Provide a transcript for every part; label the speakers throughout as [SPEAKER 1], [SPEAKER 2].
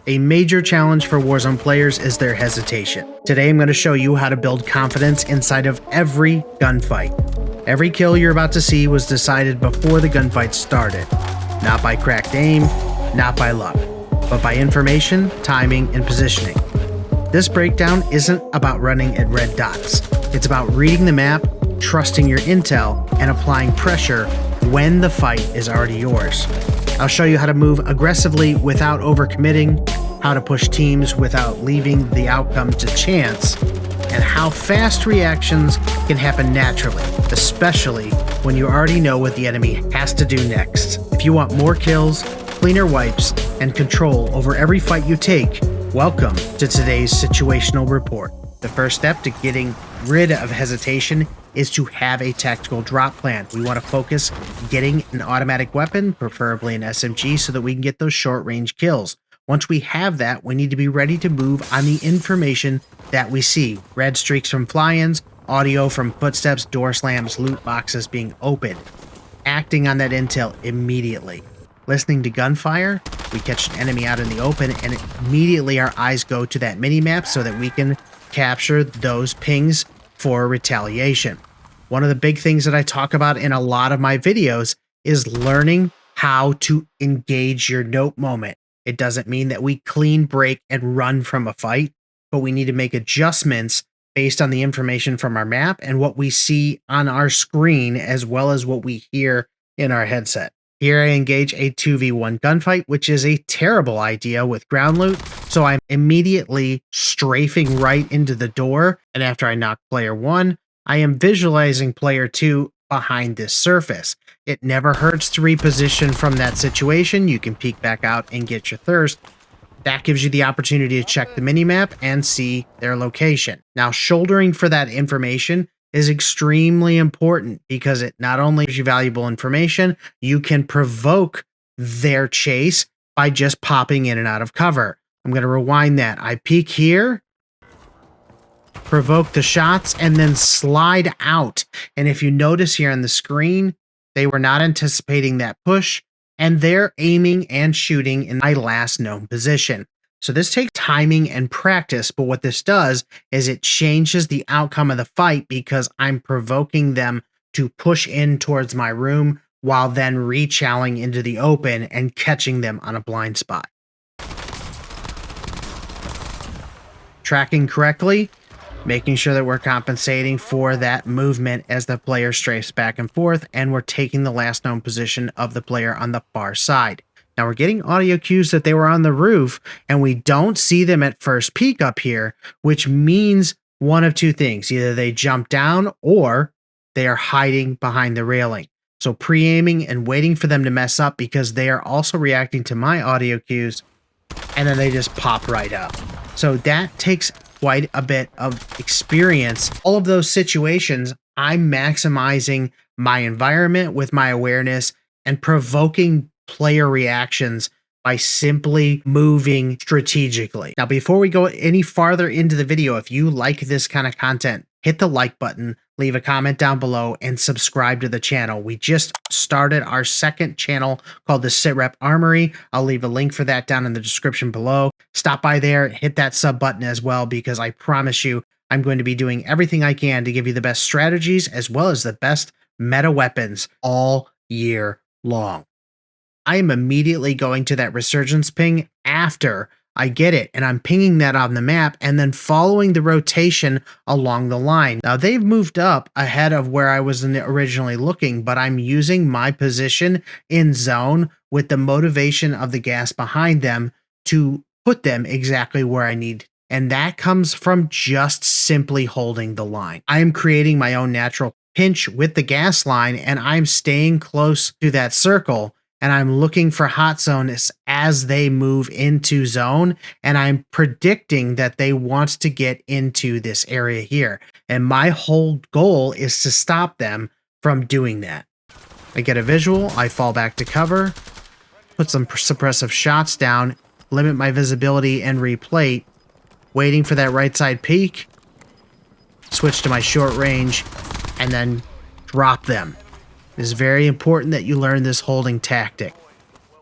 [SPEAKER 1] A major challenge for Warzone players is their hesitation. Today I'm going to show you how to build confidence inside of every gunfight. Every kill you're about to see was decided before the gunfight started. Not by cracked aim, not by luck, but by information, timing, and positioning. This breakdown isn't about running at red dots. It's about reading the map, trusting your intel, and applying pressure when the fight is already yours. I'll show you how to move aggressively without overcommitting, how to push teams without leaving the outcome to chance, and how fast reactions can happen naturally, especially when you already know what the enemy has to do next. If you want more kills, cleaner wipes, and control over every fight you take, welcome to today's situational report. The first step to getting rid of hesitation is to have a tactical drop plan. We want to focus getting an automatic weapon, preferably an SMG, so that we can get those short-range kills. Once we have that, we need to be ready to move on the information that we see. Red streaks from fly-ins, audio from footsteps, door slams, loot boxes being opened. Acting on that intel immediately. Listening to gunfire, we catch an enemy out in the open, and immediately our eyes go to that mini-map so that we can capture those pings for retaliation. One of the big things that I talk about in a lot of my videos is learning how to engage your nope moment. It doesn't mean that we clean break and run from a fight, but we need to make adjustments based on the information from our map and what we see on our screen, as well as what we hear in our headset. Here I engage a 2v1 gunfight, which is a terrible idea with ground loot, so I'm immediately strafing right into the door, and after I knock player 1, I am visualizing player 2 behind this surface. It never hurts to reposition from that situation. You can peek back out and get your thirst. That gives you the opportunity to check the minimap and see their location. Now, shouldering for that information is extremely important because it not only gives you valuable information, you can provoke their chase by just popping in and out of cover. I'm going to rewind that. I peek here, provoke the shots, and then slide out. And if you notice here on the screen, they were not anticipating that push, and they're aiming and shooting in my last known position. So this takes timing and practice, but what this does is it changes the outcome of the fight because I'm provoking them to push in towards my room while then re-challing into the open and catching them on a blind spot. Tracking correctly, making sure that we're compensating for that movement as the player strafes back and forth, and we're taking the last known position of the player on the far side. Now we're getting audio cues that they were on the roof, and we don't see them at first peek up here, which means one of two things. Either they jump down or they are hiding behind the railing. So pre-aiming and waiting for them to mess up because they are also reacting to my audio cues, and then they just pop right up. So that takes quite a bit of experience. All of those situations, I'm maximizing my environment with my awareness and provoking player reactions by simply moving strategically. Now, before we go any farther into the video, if you like this kind of content, hit the like button, leave a comment down below, and subscribe to the channel. We just started our second channel called the SitRep Armory. I'll leave a link for that down in the description below. Stop by there, hit that sub button as well, because I promise you, I'm going to be doing everything I can to give you the best strategies as well as the best meta weapons all year long. I am immediately going to that resurgence ping after I get it, and I'm pinging that on the map and then following the rotation along the line. Now, they've moved up ahead of where I was originally looking, but I'm using my position in zone with the motivation of the gas behind them to put them exactly where I need. And that comes from just simply holding the line. I am creating my own natural pinch with the gas line, and I'm staying close to that circle. And I'm looking for hot zones as they move into zone, and I'm predicting that they want to get into this area here. And my whole goal is to stop them from doing that. I get a visual, I fall back to cover, put some suppressive shots down, limit my visibility and replate, waiting for that right side peek, switch to my short range, and then drop them. It is very important that you learn this holding tactic.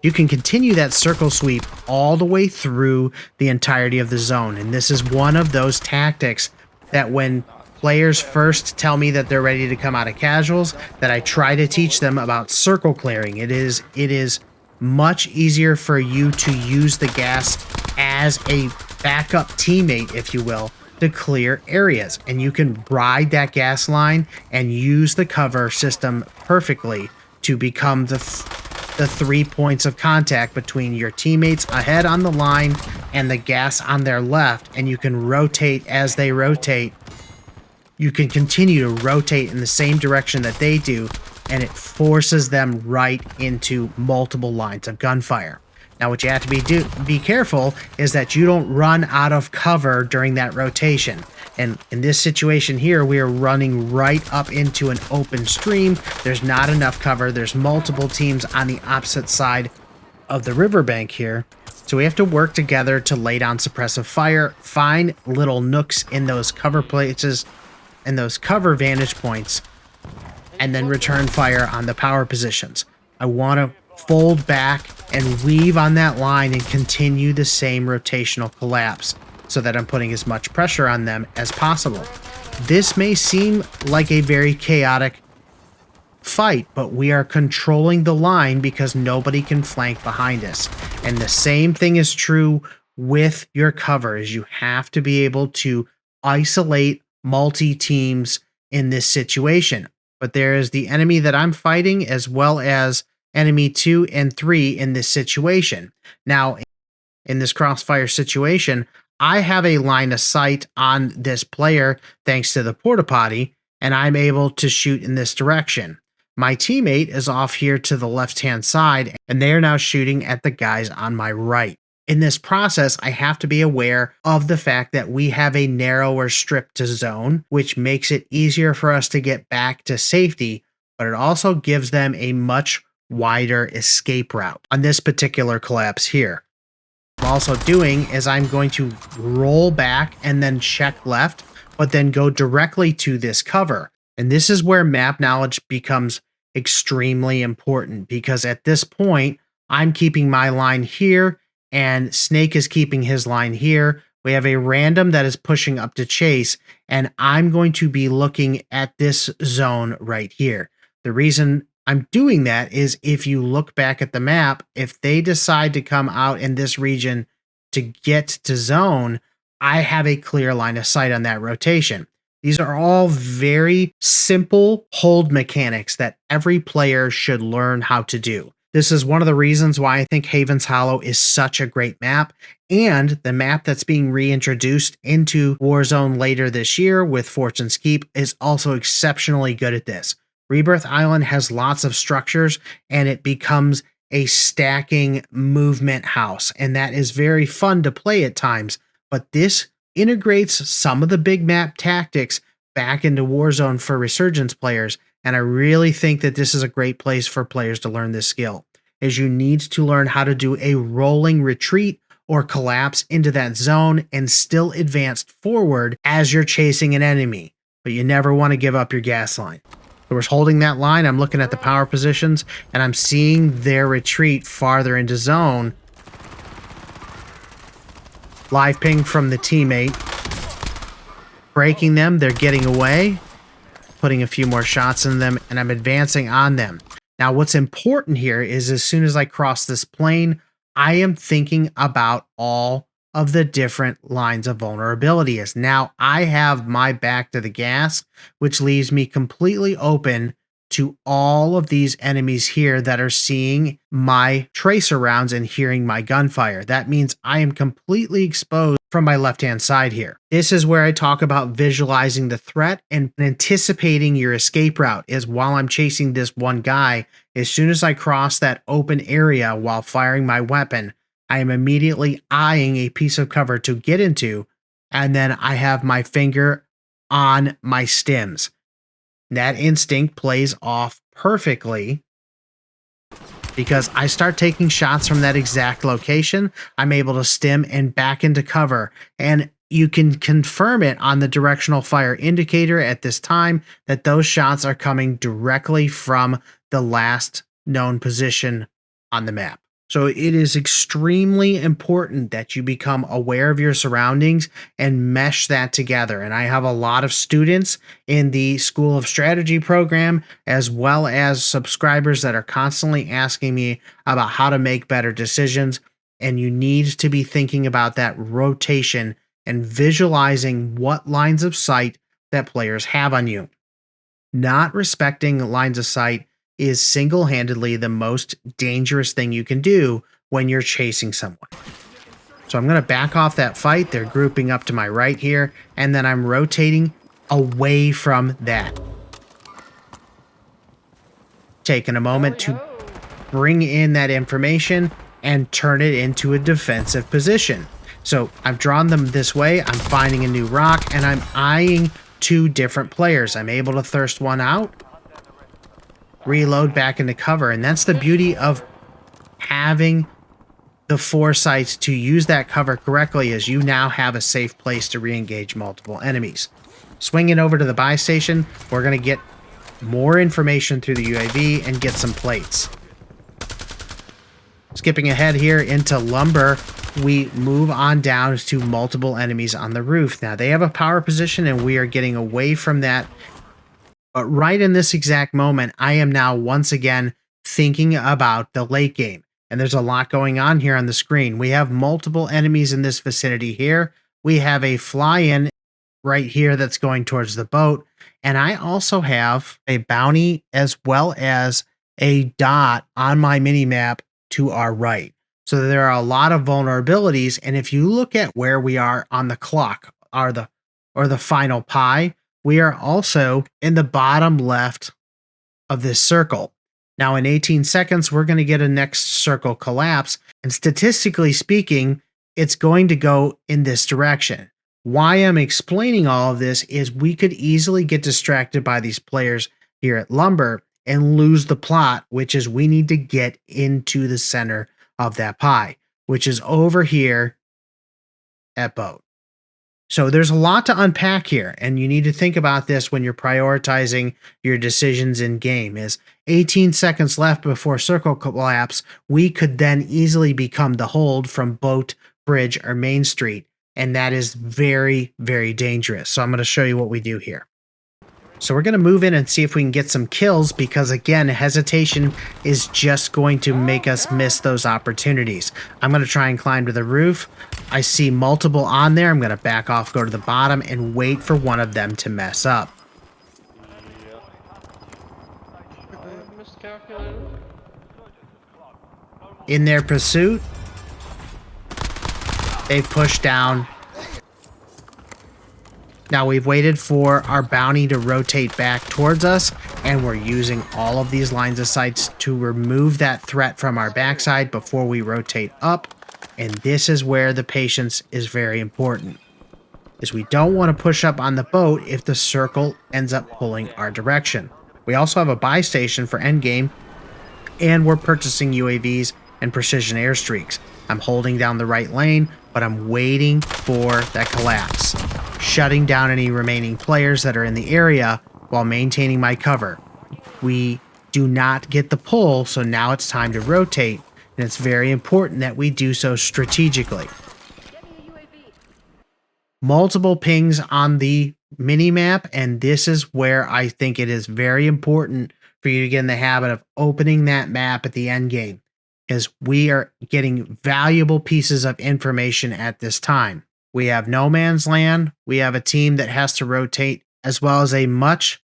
[SPEAKER 1] You can continue that circle sweep all the way through the entirety of the zone. And this is one of those tactics that when players first tell me that they're ready to come out of casuals, that I try to teach them about circle clearing. It is much easier for you to use the gas as a backup teammate, if you will, to clear areas. And you can ride that gas line and use the cover system perfectly to become the 3 points of contact between your teammates ahead on the line and the gas on their left, and you can rotate as they rotate. You can continue to rotate in the same direction that they do, and it forces them right into multiple lines of gunfire. Now, what you have to be careful is that you don't run out of cover during that rotation. And in this situation here, we are running right up into an open stream. There's not enough cover. There's multiple teams on the opposite side of the riverbank here. So we have to work together to lay down suppressive fire, find little nooks in those cover places and those cover vantage points, and then return fire on the power positions. I want to fold back and weave on that line and continue the same rotational collapse so that I'm putting as much pressure on them as possible. This may seem like a very chaotic fight, but we are controlling the line because nobody can flank behind us. And the same thing is true with your cover, is you have to be able to isolate multi-teams in this situation. But there is the enemy that I'm fighting as well as enemy 2 and 3 in this situation. Now, in this Crossfire situation, I have a line of sight on this player thanks to the porta potty, and I'm able to shoot in this direction. My teammate is off here to the left-hand side, and they are now shooting at the guys on my right. In this process, I have to be aware of the fact that we have a narrower strip to zone, which makes it easier for us to get back to safety, but it also gives them a much wider escape route on this particular collapse here. What I'm also doing is I'm going to roll back and then check left, but then go directly to this cover. And this is where map knowledge becomes extremely important, because at this point, I'm keeping my line here and Snake is keeping his line here. We have a random that is pushing up to chase, and I'm going to be looking at this zone right here. The reason I'm doing that is if you look back at the map, if they decide to come out in this region to get to zone, I have a clear line of sight on that rotation. These are all very simple hold mechanics that every player should learn how to do. This is one of the reasons why I think Haven's Hollow is such a great map, and the map that's being reintroduced into Warzone later this year with Fortune's Keep is also exceptionally good at this. Rebirth Island has lots of structures, and it becomes a stacking movement house, and that is very fun to play at times, but this integrates some of the big map tactics back into Warzone for Resurgence players, and I really think that this is a great place for players to learn this skill, as you need to learn how to do a rolling retreat or collapse into that zone and still advance forward as you're chasing an enemy, but you never want to give up your gas line. So we're holding that line. I'm looking at the power positions, and I'm seeing their retreat farther into zone. Live ping from the teammate. Breaking them. They're getting away. Putting a few more shots in them, and I'm advancing on them. Now, what's important here is as soon as I cross this plane, I am thinking about all of the different lines of vulnerability. As now I have my back to the gas, which leaves me completely open to all of these enemies here that are seeing my tracer rounds and hearing my gunfire. That means I am completely exposed from my left-hand side here. This is where I talk about visualizing the threat and anticipating your escape route. Is while I'm chasing this one guy, as soon as I cross that open area while firing my weapon, I am immediately eyeing a piece of cover to get into, and then I have my finger on my stims. That instinct plays off perfectly because I start taking shots from that exact location. I'm able to stim and back into cover, and you can confirm it on the directional fire indicator at this time that those shots are coming directly from the last known position on the map. So it is extremely important that you become aware of your surroundings and mesh that together. And I have a lot of students in the School of Strategy program, as well as subscribers that are constantly asking me about how to make better decisions. And you need to be thinking about that rotation and visualizing what lines of sight that players have on you. Not respecting lines of sight is single-handedly the most dangerous thing you can do when you're chasing someone. So I'm going to back off that fight. They're grouping up to my right here, and then I'm rotating away from that. Taking a moment to bring in that information and turn it into a defensive position. So I've drawn them this way. I'm finding a new rock, and I'm eyeing two different players. I'm able to thirst one out, reload back into cover, and that's the beauty of having the foresight to use that cover correctly, is you now have a safe place to re-engage multiple enemies. Swinging over to the buy station, we're going to get more information through the UAV and get some plates. Skipping ahead here into lumber, we move on down to multiple enemies on the roof. Now they have a power position and we are getting away from that. But right in this exact moment, I am now once again thinking about the late game. And there's a lot going on here on the screen. We have multiple enemies in this vicinity here. We have a fly-in right here that's going towards the boat. And I also have a bounty as well as a dot on my mini-map to our right. So there are a lot of vulnerabilities. And if you look at where we are on the clock, or the final pie, we are also in the bottom left of this circle. Now in 18 seconds, we're going to get a next circle collapse. And statistically speaking, it's going to go in this direction. Why I'm explaining all of this is we could easily get distracted by these players here at lumber and lose the plot, which is we need to get into the center of that pie, which is over here at boat. So there's a lot to unpack here, and you need to think about this when you're prioritizing your decisions in game. Is 18 seconds left before circle collapse, we could then easily become the hold from boat, bridge, or main street, and that is very, very dangerous. So I'm going to show you what we do here. So we're going to move in and see if we can get some kills, because again, hesitation is just going to make us miss those opportunities. I'm going to try and climb to the roof. I see multiple on there. I'm going to back off, go to the bottom, and wait for one of them to mess up. In their pursuit, they've pushed down. Now we've waited for our bounty to rotate back towards us, and we're using all of these lines of sight to remove that threat from our backside before we rotate up. And this is where the patience is very important, is we don't want to push up on the boat if the circle ends up pulling our direction. We also have a buy station for endgame, and we're purchasing UAVs and precision airstreaks. I'm holding down the right lane, but I'm waiting for that collapse, shutting down any remaining players that are in the area while maintaining my cover. We do not get the pull, so now it's time to rotate, and it's very important that we do so strategically. Multiple pings on the mini-map, and this is where I think it is very important for you to get in the habit of opening that map at the end game, because we are getting valuable pieces of information at this time. We have no man's land. We have a team that has to rotate, as well as a much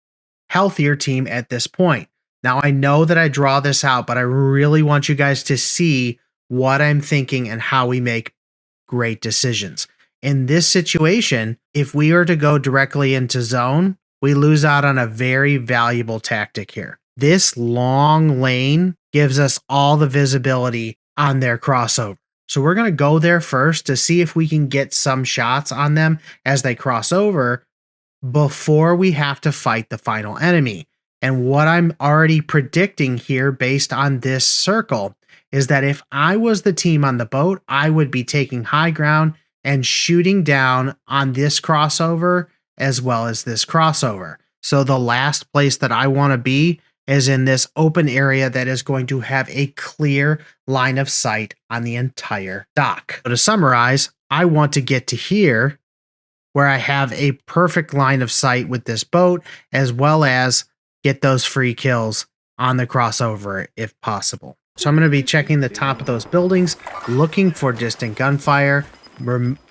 [SPEAKER 1] healthier team at this point. Now, I know that I draw this out, but I really want you guys to see what I'm thinking and how we make great decisions. In this situation, if we are to go directly into zone, we lose out on a very valuable tactic here. This long lane gives us all the visibility on their crossover. So we're going to go there first to see if we can get some shots on them as they cross over before we have to fight the final enemy. And what I'm already predicting here based on this circle is that if I was the team on the boat, I would be taking high ground and shooting down on this crossover as well as this crossover. So the last place that I want to be is in this open area that is going to have a clear line of sight on the entire dock. So to summarize, I want to get to here where I have a perfect line of sight with this boat, as well as get those free kills on the crossover if possible. So I'm going to be checking the top of those buildings, looking for distant gunfire,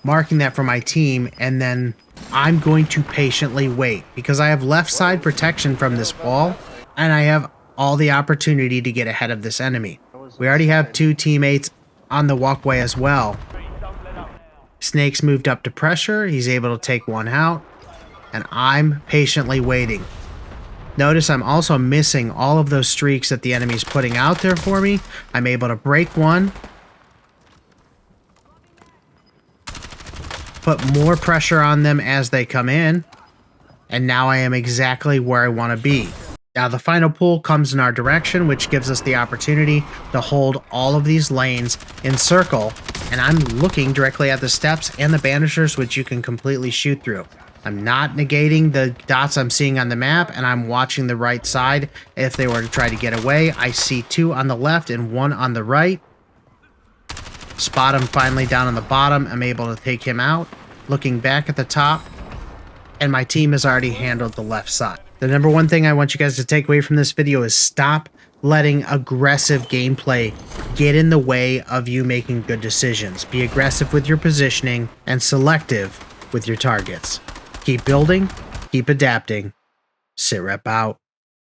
[SPEAKER 1] marking that for my team, and then I'm going to patiently wait because I have left side protection from this wall, and I have all the opportunity to get ahead of this enemy. We already have 2 teammates on the walkway as well. Snake's moved up to pressure. He's able to take one out, and I'm patiently waiting. Notice I'm also missing all of those streaks that the enemy's putting out there for me. I'm able to break one, put more pressure on them as they come in, and now I am exactly where I want to be. Now the final pull comes in our direction, which gives us the opportunity to hold all of these lanes in circle, and I'm looking directly at the steps and the banisters, which you can completely shoot through. I'm not negating the dots I'm seeing on the map, and I'm watching the right side. If they were to try to get away, I see 2 on the left and 1 on the right. Spot him finally down on the bottom. I'm able to take him out. Looking back at the top, and my team has already handled the left side. The number one thing I want you guys to take away from this video is stop letting aggressive gameplay get in the way of you making good decisions. Be aggressive with your positioning and selective with your targets. Keep building, keep adapting. Sit rep out.